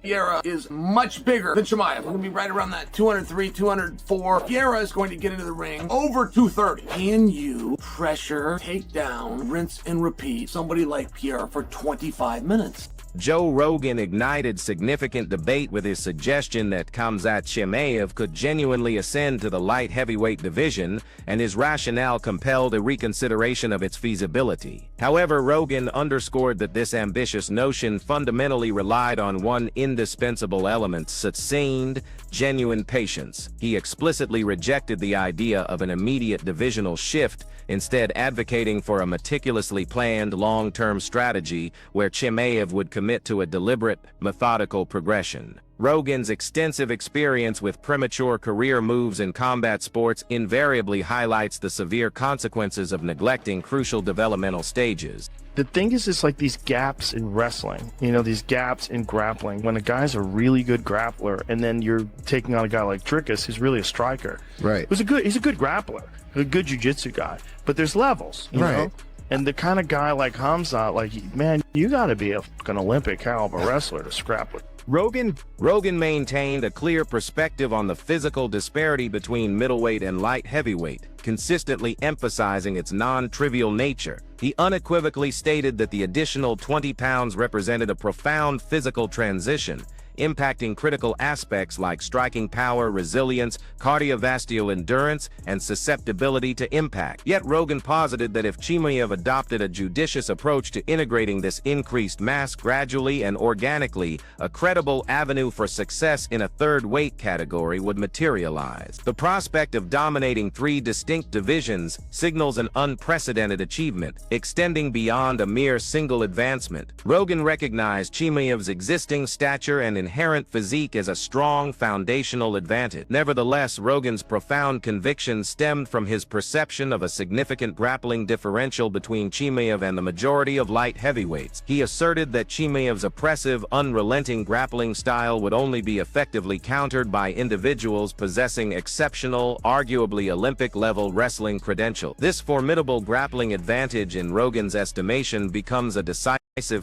Pereira is much bigger than Chimaev. We're going to be right around that 203, 204. Pereira is going to get into the ring over 230. Can you pressure, take down, rinse, and repeat somebody like Pereira for 25 minutes? Joe Rogan ignited significant debate with his suggestion that KHAMZAT Chimaev could genuinely ascend to the light heavyweight division, and his rationale compelled a reconsideration of its feasibility. However, Rogan underscored that this ambitious notion fundamentally relied on one indispensable element: sustained, genuine patience. He explicitly rejected the idea of an immediate divisional shift, instead advocating for a meticulously planned long-term strategy where Chimaev would commit to a deliberate, methodical progression. Rogan's extensive experience with premature career moves in combat sports invariably highlights the severe consequences of neglecting crucial developmental stages. The thing is, it's like these gaps in wrestling, these gaps in grappling. When a guy's a really good grappler, and then you're taking on a guy like Dricus, who's really a striker. Right. He's a good grappler, a good jiu-jitsu guy. But there's levels, you know? And the kind of guy like KHAMZAT, man, you got to be a fucking Olympic caliber wrestler to scrap with. Rogan maintained a clear perspective on the physical disparity between middleweight and light heavyweight, consistently emphasizing its non-trivial nature. He unequivocally stated that the additional 20 pounds represented a profound physical transition, impacting critical aspects like striking power, resilience, cardiovascular endurance, and susceptibility to impact. Yet Rogan posited that if Chimaev adopted a judicious approach to integrating this increased mass gradually and organically, a credible avenue for success in a third weight category would materialize. The prospect of dominating 3 distinct divisions signals an unprecedented achievement, extending beyond a mere single advancement. Rogan recognized Chimaev's existing stature and inherent physique as a strong foundational advantage. Nevertheless, Rogan's profound conviction stemmed from his perception of a significant grappling differential between Chimaev and the majority of light heavyweights. He asserted that Chimaev's oppressive, unrelenting grappling style would only be effectively countered by individuals possessing exceptional, arguably Olympic-level wrestling credentials. This formidable grappling advantage, in Rogan's estimation, becomes a decisive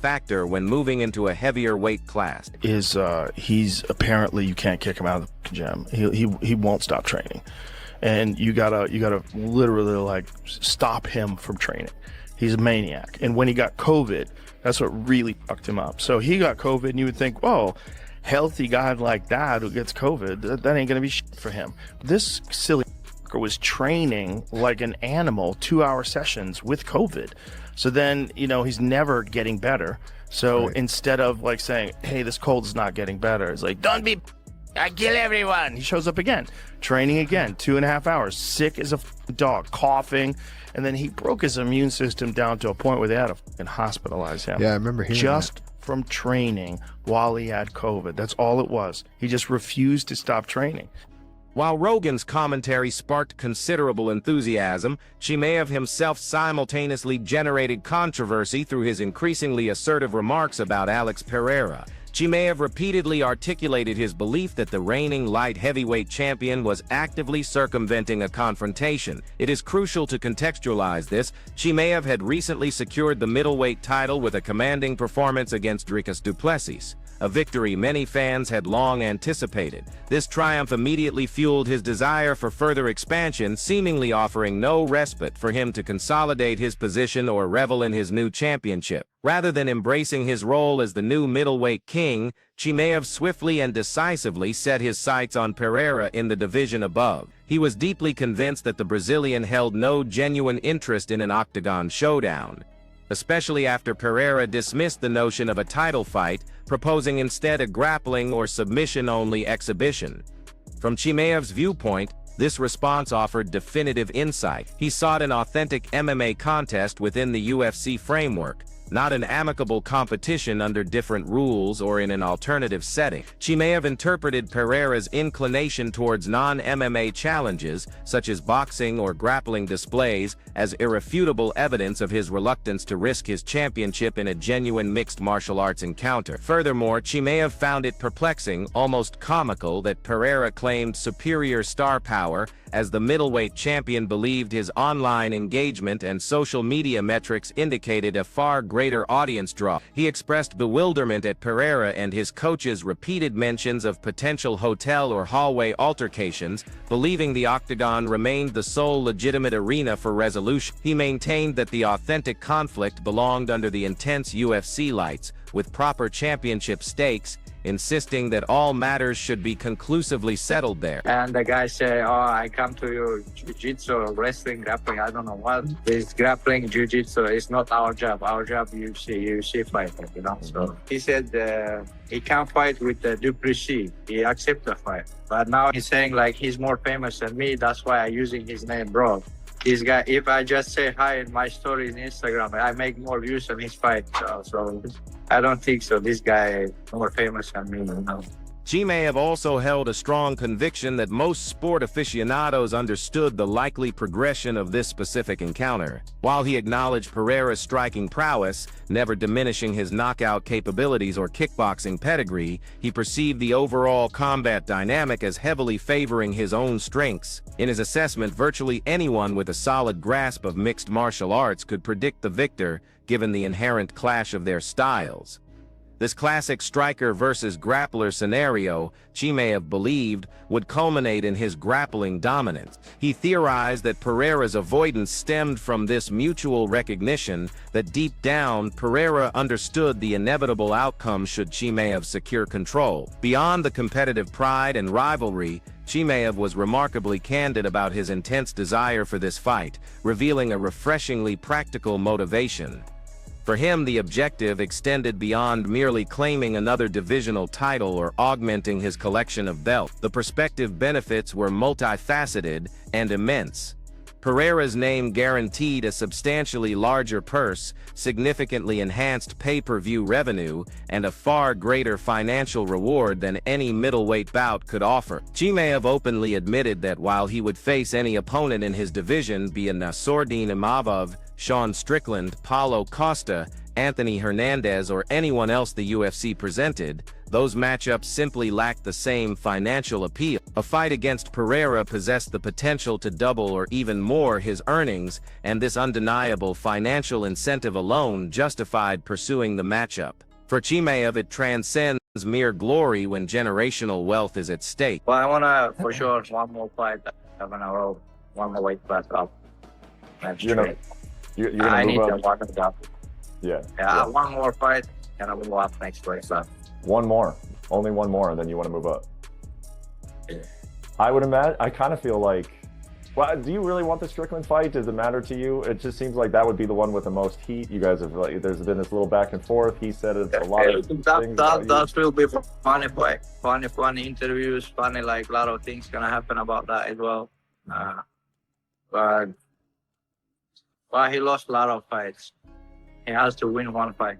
factor when moving into a heavier weight class. He's apparently, you can't kick him out of the gym. He won't stop training, and you gotta literally like stop him from training. He's a maniac. And when he got COVID, that's what really fucked him up. So he got COVID, and you would think, whoa, healthy guy like that who gets COVID, that ain't gonna be shit for him. This silly was training like an animal, 2-hour sessions with COVID. So then, he's never getting better. So instead of like saying, hey, this cold is not getting better, it's like, don't be, I kill everyone. He shows up again, training again, 2.5 hours, sick as a dog, coughing. And then he broke his immune system down to a point where they had to hospitalize him. Yeah, I remember hearing just that. From training while he had COVID. That's all it was. He just refused to stop training. While Rogan's commentary sparked considerable enthusiasm, Chimaev himself simultaneously generated controversy through his increasingly assertive remarks about Alex Pereira. Chimaev repeatedly articulated his belief that the reigning light heavyweight champion was actively circumventing a confrontation. It is crucial to contextualize this. Chimaev had recently secured the middleweight title with a commanding performance against Dricus du Plessis, a victory many fans had long anticipated. This triumph immediately fueled his desire for further expansion, seemingly offering no respite for him to consolidate his position or revel in his new championship. Rather than embracing his role as the new middleweight king, Chimaev swiftly and decisively set his sights on Pereira in the division above. He was deeply convinced that the Brazilian held no genuine interest in an octagon showdown, especially after Pereira dismissed the notion of a title fight, proposing instead a grappling or submission-only exhibition. From Chimaev's viewpoint, this response offered definitive insight. He sought an authentic MMA contest within the UFC framework, not an amicable competition under different rules or in an alternative setting. Chimaev interpreted Pereira's inclination towards non-MMA challenges, such as boxing or grappling displays, as irrefutable evidence of his reluctance to risk his championship in a genuine mixed martial arts encounter. Furthermore, Chimaev found it perplexing, almost comical, that Pereira claimed superior star power, as the middleweight champion believed his online engagement and social media metrics indicated a far greater greater audience draw. He expressed bewilderment at Pereira and his coach's repeated mentions of potential hotel or hallway altercations, believing the octagon remained the sole legitimate arena for resolution. He maintained that the authentic conflict belonged under the intense UFC lights, with proper championship stakes, insisting that all matters should be conclusively settled there. And the guy said, "Oh, I come to you jiu-jitsu, wrestling, grappling, I don't know what. This grappling, jiu-jitsu is not our job. Our job, UFC fighter, you know." So he said he can't fight with Duplessis. He accepts the fight. But now he's saying like he's more famous than me. That's why I'm using his name, bro. This guy, if I just say hi in my story in Instagram, I make more views on his fight. So I don't think so. This guy is more famous than me, you know. Chimaev also held a strong conviction that most sport aficionados understood the likely progression of this specific encounter. While he acknowledged Pereira's striking prowess, never diminishing his knockout capabilities or kickboxing pedigree, he perceived the overall combat dynamic as heavily favoring his own strengths. In his assessment, virtually anyone with a solid grasp of mixed martial arts could predict the victor, given the inherent clash of their styles. This classic striker versus grappler scenario, Chimaev believed, would culminate in his grappling dominance. He theorized that Pereira's avoidance stemmed from this mutual recognition that deep down, Pereira understood the inevitable outcome should Chimaev secure control. Beyond the competitive pride and rivalry, Chimaev was remarkably candid about his intense desire for this fight, revealing a refreshingly practical motivation. For him, the objective extended beyond merely claiming another divisional title or augmenting his collection of belts. The prospective benefits were multifaceted and immense. Pereira's name guaranteed a substantially larger purse, significantly enhanced pay-per-view revenue, and a far greater financial reward than any middleweight bout could offer. Chimaev openly admitted that while he would face any opponent in his division, be it Nassourdine Imavov, Sean Strickland, Paulo Costa, Anthony Hernandez, or anyone else the UFC presented, those matchups simply lacked the same financial appeal. A fight against Pereira possessed the potential to double or even more his earnings, and this undeniable financial incentive alone justified pursuing the matchup. For Chimaev, it transcends mere glory when generational wealth is at stake. Well, I wanna for sure one more fight. I'm gonna roll one more weight class up. That's You're true. gonna I move need to up. walk it up. Yeah. One more fight, and I will go up next weight class. One more. Only one more, and then you want to move up. Yeah. I would imagine. I kind of feel like. Well, do you really want the Strickland fight? Does it matter to you? It just seems like that would be the one with the most heat. You guys have like. There's been this little back and forth. He said it's a lot of things. That will be funny fight. Funny interviews. Funny, like a lot of things gonna happen about that as well. But he lost a lot of fights. He has to win one fight.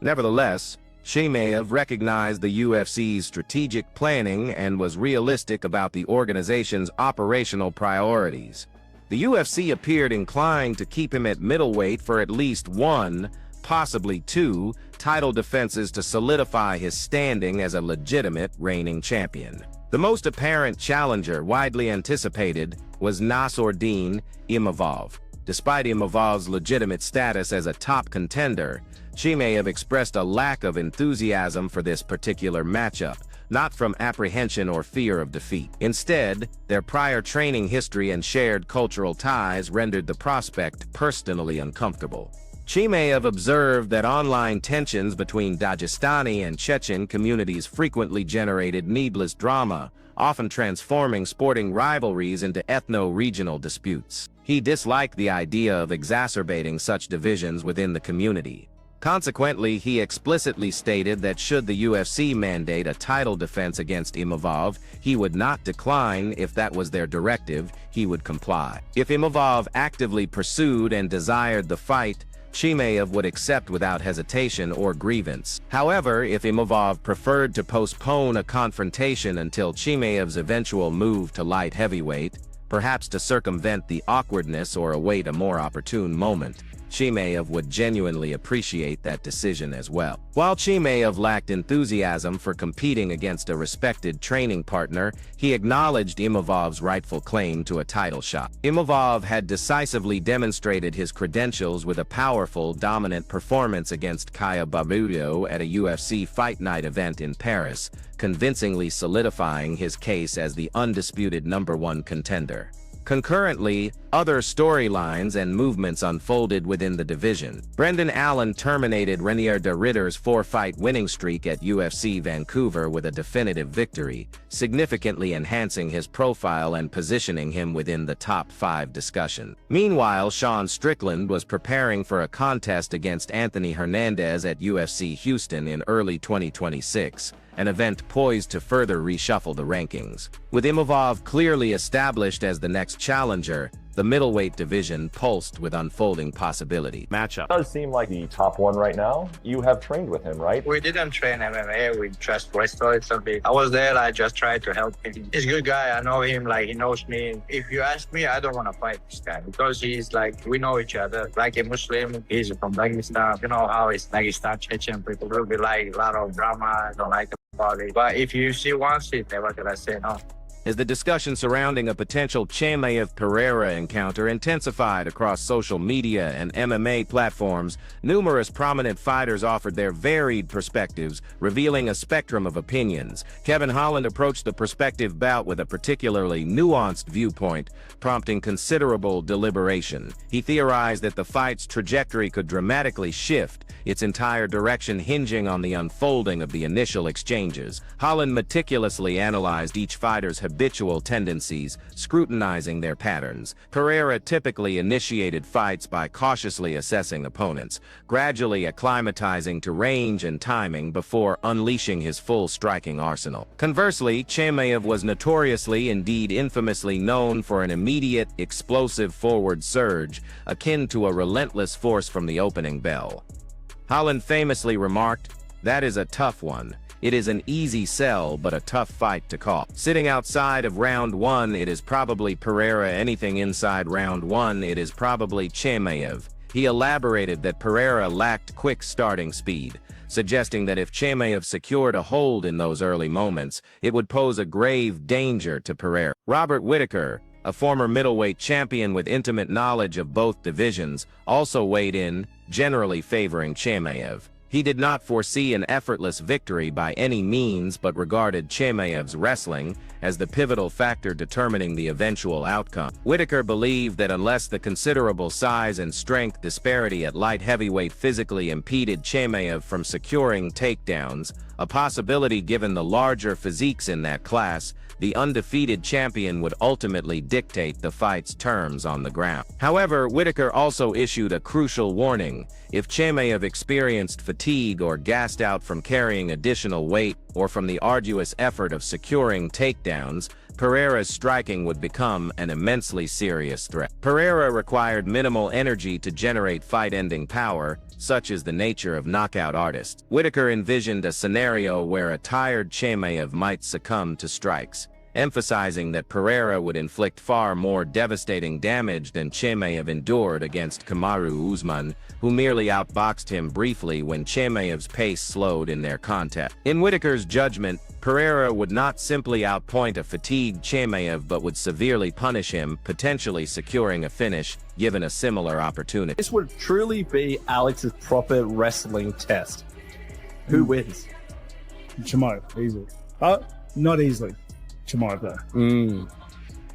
Nevertheless, Chimaev recognized the UFC's strategic planning and was realistic about the organization's operational priorities. The UFC appeared inclined to keep him at middleweight for at least one, possibly two, title defenses to solidify his standing as a legitimate reigning champion. The most apparent challenger widely anticipated was Nassourdine Imavov. Despite Imavov's legitimate status as a top contender, Chimaev expressed a lack of enthusiasm for this particular matchup, not from apprehension or fear of defeat. Instead, their prior training history and shared cultural ties rendered the prospect personally uncomfortable. Chimaev observed that online tensions between Dagestani and Chechen communities frequently generated needless drama, often transforming sporting rivalries into ethno-regional disputes. He disliked the idea of exacerbating such divisions within the community. Consequently, he explicitly stated that should the UFC mandate a title defense against Imavov, he would not decline. If that was their directive, he would comply. If Imavov actively pursued and desired the fight, Chimaev would accept without hesitation or grievance. However, if Imavov preferred to postpone a confrontation until Chimaev's eventual move to light heavyweight, perhaps to circumvent the awkwardness or await a more opportune moment, Chimaev would genuinely appreciate that decision as well. While Chimaev lacked enthusiasm for competing against a respected training partner, he acknowledged Imavov's rightful claim to a title shot. Imavov had decisively demonstrated his credentials with a powerful, dominant performance against Kaya Babudo at a UFC Fight Night event in Paris, convincingly solidifying his case as the undisputed #1 contender. Concurrently, other storylines and movements unfolded within the division. Brendan Allen terminated Renier de Ridder's 4-fight winning streak at UFC Vancouver with a definitive victory, significantly enhancing his profile and positioning him within the top 5 discussion. Meanwhile, Sean Strickland was preparing for a contest against Anthony Hernandez at UFC Houston in early 2026. An event poised to further reshuffle the rankings. With Imavov clearly established as the next challenger, the middleweight division pulsed with unfolding possibility. It does seem like the top one right now. You have trained with him, right? We didn't train MMA, we just wrestled a bit. I was there, I just tried to help him. He's a good guy, I know him, like he knows me. If you ask me, I don't want to fight this guy because he's like, we know each other. Like a Muslim, he's from Dagestan. You know how it's Dagestan, Chechen people will be like a lot of drama, I don't like about it. But if you see once, he's never gonna say no. As the discussion surrounding a potential Chimaev-Pereira encounter intensified across social media and MMA platforms, numerous prominent fighters offered their varied perspectives, revealing a spectrum of opinions. Kevin Holland approached the prospective bout with a particularly nuanced viewpoint, prompting considerable deliberation. He theorized that the fight's trajectory could dramatically shift, its entire direction hinging on the unfolding of the initial exchanges. Holland meticulously analyzed each fighter's habitual tendencies, scrutinizing their patterns. Pereira typically initiated fights by cautiously assessing opponents, gradually acclimatizing to range and timing before unleashing his full striking arsenal. Conversely, Chimaev was notoriously, indeed infamously, known for an immediate, explosive forward surge, akin to a relentless force from the opening bell. Holland famously remarked, "That is a tough one. It is an easy sell, but a tough fight to call." Sitting outside of round 1, it is probably Pereira. Anything inside round 1, it is probably Chimaev. He elaborated that Pereira lacked quick starting speed, suggesting that if Chimaev secured a hold in those early moments, it would pose a grave danger to Pereira. Robert Whittaker, a former middleweight champion with intimate knowledge of both divisions, also weighed in, generally favoring Chimaev. He did not foresee an effortless victory by any means, but regarded Chimaev's wrestling as the pivotal factor determining the eventual outcome. Whittaker believed that unless the considerable size and strength disparity at light heavyweight physically impeded Chimaev from securing takedowns, a possibility given the larger physiques in that class, the undefeated champion would ultimately dictate the fight's terms on the ground. However, Whittaker also issued a crucial warning. If Chimaev experienced fatigue or gassed out from carrying additional weight or from the arduous effort of securing takedowns, Pereira's striking would become an immensely serious threat. Pereira required minimal energy to generate fight-ending power, such is the nature of knockout artists. Whittaker envisioned a scenario where a tired Chimaev might succumb to strikes, emphasizing that Pereira would inflict far more devastating damage than Chimaev endured against Kamaru Usman, who merely outboxed him briefly when Chimaev's pace slowed in their contest. In Whittaker's judgment, Pereira would not simply outpoint a fatigued Chimaev but would severely punish him, potentially securing a finish, given a similar opportunity. This would truly be Alex's proper wrestling test. Who wins? Chimaev, easily. Not easily. Chimaev though.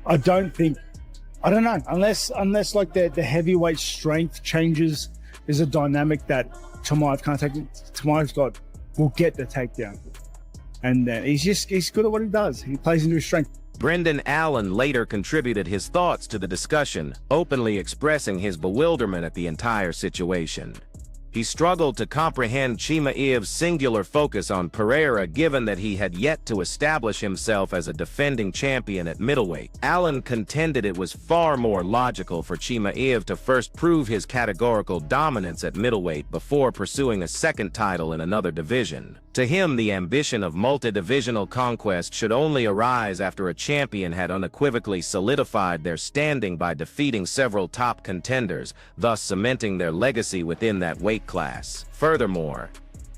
I don't know, unless like the heavyweight strength changes, there's a dynamic that Chimaev can't take. Chimaev's will get the takedown. And he's good at what he does. He plays into his strength. Brendan Allen later contributed his thoughts to the discussion, openly expressing his bewilderment at the entire situation. He struggled to comprehend Chimaev's singular focus on Pereira given that he had yet to establish himself as a defending champion at middleweight. Allen contended it was far more logical for Chimaev to first prove his categorical dominance at middleweight before pursuing a second title in another division. To him, the ambition of multi-divisional conquest should only arise after a champion had unequivocally solidified their standing by defeating several top contenders, thus cementing their legacy within that weight class. Furthermore,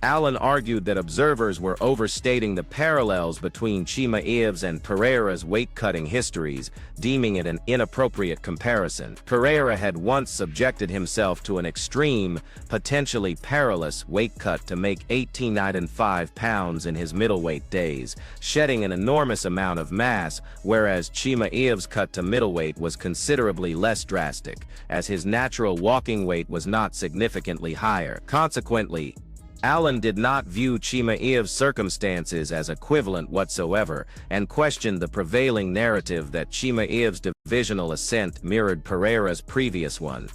Allen argued that observers were overstating the parallels between Chimaev's and Pereira's weight-cutting histories, deeming it an inappropriate comparison. Pereira had once subjected himself to an extreme, potentially perilous weight cut to make 1,805 pounds in his middleweight days, shedding an enormous amount of mass, whereas Chimaev's cut to middleweight was considerably less drastic, as his natural walking weight was not significantly higher. Consequently, Allen did not view Chimaev's circumstances as equivalent whatsoever, and questioned the prevailing narrative that Chimaev's divisional ascent mirrored Pereira's previous one.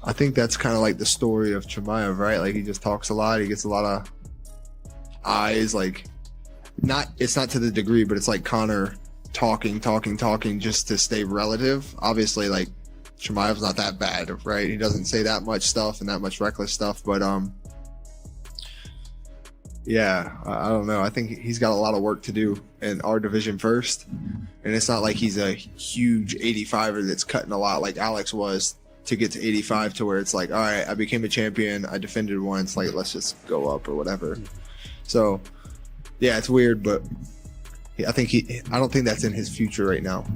I think that's kind of like the story of Chimaev, right? Like, he just talks a lot, he gets a lot of eyes, like, it's not to the degree, but it's like Conor talking just to stay relative. Obviously, like, Chimaev's not that bad, right? He doesn't say that much stuff and that much reckless stuff, but yeah, I don't know. I think he's got a lot of work to do in our division first. And it's not like he's a huge 85er that's cutting a lot like Alex was to get to 85 to where it's like, all right, I became a champion, I defended once, like, let's just go up or whatever. So, yeah, it's weird, but I don't think that's in his future right now.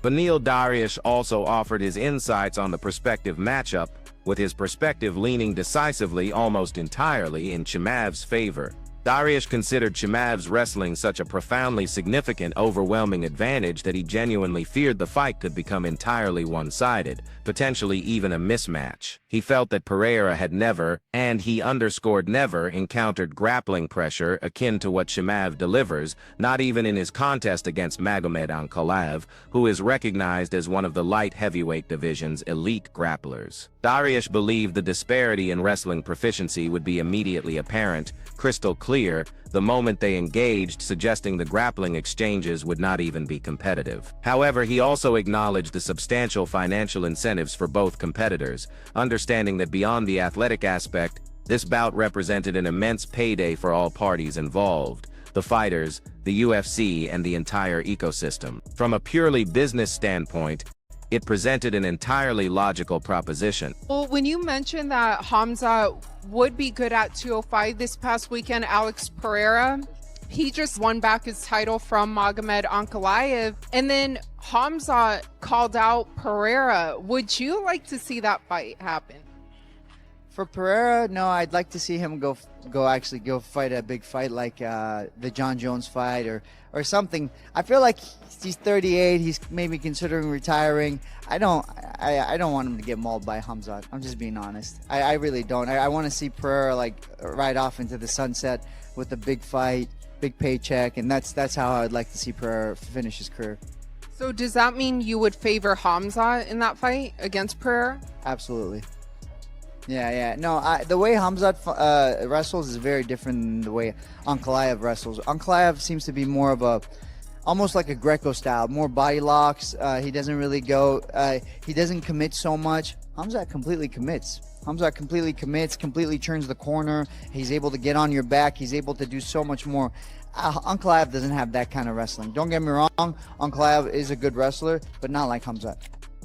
Beneil Dariush also offered his insights on the prospective matchup, with his perspective leaning decisively, almost entirely, in Chimaev's favor. Dariush considered Chimaev's wrestling such a profoundly significant, overwhelming advantage that he genuinely feared the fight could become entirely one-sided, potentially even a mismatch. He felt that Pereira had never, and he underscored never, encountered grappling pressure akin to what Chimaev delivers, not even in his contest against Magomed Ankalaev, who is recognized as one of the light heavyweight division's elite grapplers. Dariush believed the disparity in wrestling proficiency would be immediately apparent, crystal clear, the moment they engaged, suggesting the grappling exchanges would not even be competitive. However, he also acknowledged the substantial financial incentives for both competitors, understanding that beyond the athletic aspect, this bout represented an immense payday for all parties involved: the fighters, the UFC, and the entire ecosystem. From a purely business standpoint, it presented an entirely logical proposition. Well, when you mentioned that KHAMZAT would be good at 205 this past weekend, Alex Pereira, he just won back his title from Magomed Ankalaev, and then KHAMZAT called out Pereira. Would you like to see that fight happen? For Pereira, no, I'd like to see him go fight a big fight like the John Jones fight or something. I feel like he's 38. He's maybe considering retiring. I don't want him to get mauled by KHAMZAT. I'm just being honest. I really don't. I want to see Pereira like ride off into the sunset with a big fight, big paycheck, and that's how I'd like to see Pereira finish his career. So does that mean you would favor KHAMZAT in that fight against Pereira? Absolutely. Yeah. No, the way KHAMZAT wrestles is very different than the way Ankalaev wrestles. Ankalaev seems to be more of almost like a Greco style, more body locks. He doesn't really go, he doesn't commit so much. KHAMZAT completely commits. KHAMZAT completely commits, completely turns the corner. He's able to get on your back. He's able to do so much more. Ankalaev doesn't have that kind of wrestling. Don't get me wrong, Ankalaev is a good wrestler, but not like KHAMZAT.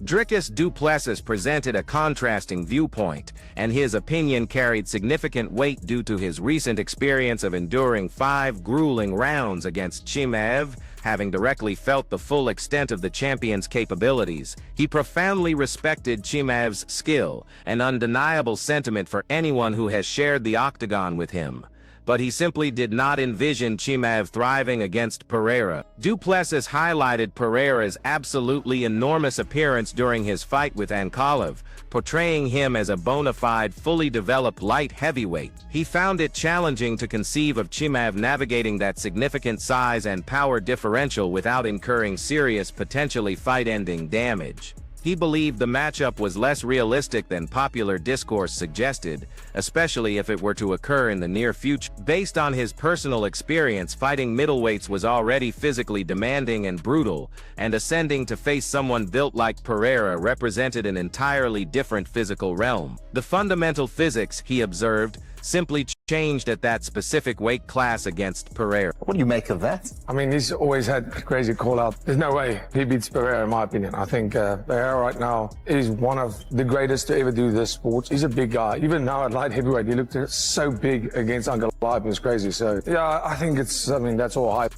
Dricus du Plessis presented a contrasting viewpoint, and his opinion carried significant weight due to his recent experience of enduring 5 grueling rounds against Chimaev. Having directly felt the full extent of the champion's capabilities, he profoundly respected Chimaev's skill, an undeniable sentiment for anyone who has shared the octagon with him. But he simply did not envision Chimaev thriving against Pereira. Du Plessis highlighted Pereira's absolutely enormous appearance during his fight with Ankalaev, portraying him as a bona fide, fully developed light heavyweight. He found it challenging to conceive of Chimaev navigating that significant size and power differential without incurring serious, potentially fight-ending damage. He believed the matchup was less realistic than popular discourse suggested, especially if it were to occur in the near future. Based on his personal experience, fighting middleweights was already physically demanding and brutal, and ascending to face someone built like Pereira represented an entirely different physical realm. The fundamental physics, he observed, simply changed at that specific weight class against Pereira. What do you make of that? I mean, he's always had crazy call out. There's no way he beats Pereira, in my opinion. I think Pereira right now is one of the greatest to ever do this sport. He's a big guy. Even now at light heavyweight, he looked so big against Ankalaev. It was crazy. So, yeah, I think that's all hype.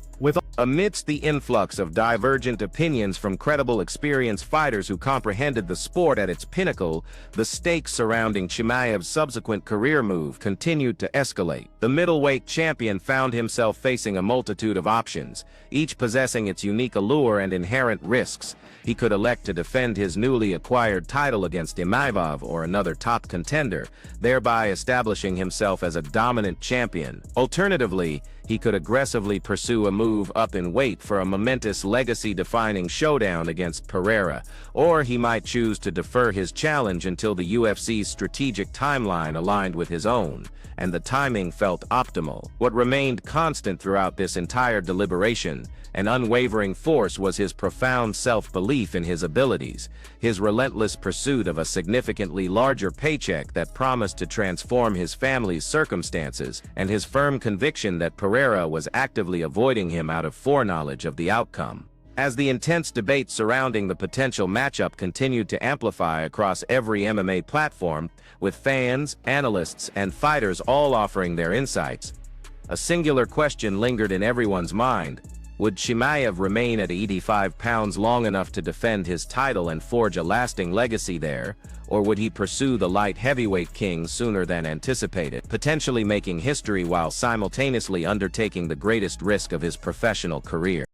Amidst the influx of divergent opinions from credible, experienced fighters who comprehended the sport at its pinnacle, the stakes surrounding Chimaev's subsequent career move continued to escalate. The middleweight champion found himself facing a multitude of options, each possessing its unique allure and inherent risks. He could elect to defend his newly acquired title against Imaivov or another top contender, thereby establishing himself as a dominant champion. Alternatively, he could aggressively pursue a move up in weight for a momentous legacy-defining showdown against Pereira, or he might choose to defer his challenge until the UFC's strategic timeline aligned with his own, and the timing felt optimal. What remained constant throughout this entire deliberation, an unwavering force, was his profound self-belief in his abilities, his relentless pursuit of a significantly larger paycheck that promised to transform his family's circumstances, and his firm conviction that Pereira was actively avoiding him out of foreknowledge of the outcome. As the intense debate surrounding the potential matchup continued to amplify across every MMA platform, with fans, analysts, and fighters all offering their insights, a singular question lingered in everyone's mind. Would Chimaev remain at 85 pounds long enough to defend his title and forge a lasting legacy there, or would he pursue the light heavyweight king sooner than anticipated, potentially making history while simultaneously undertaking the greatest risk of his professional career?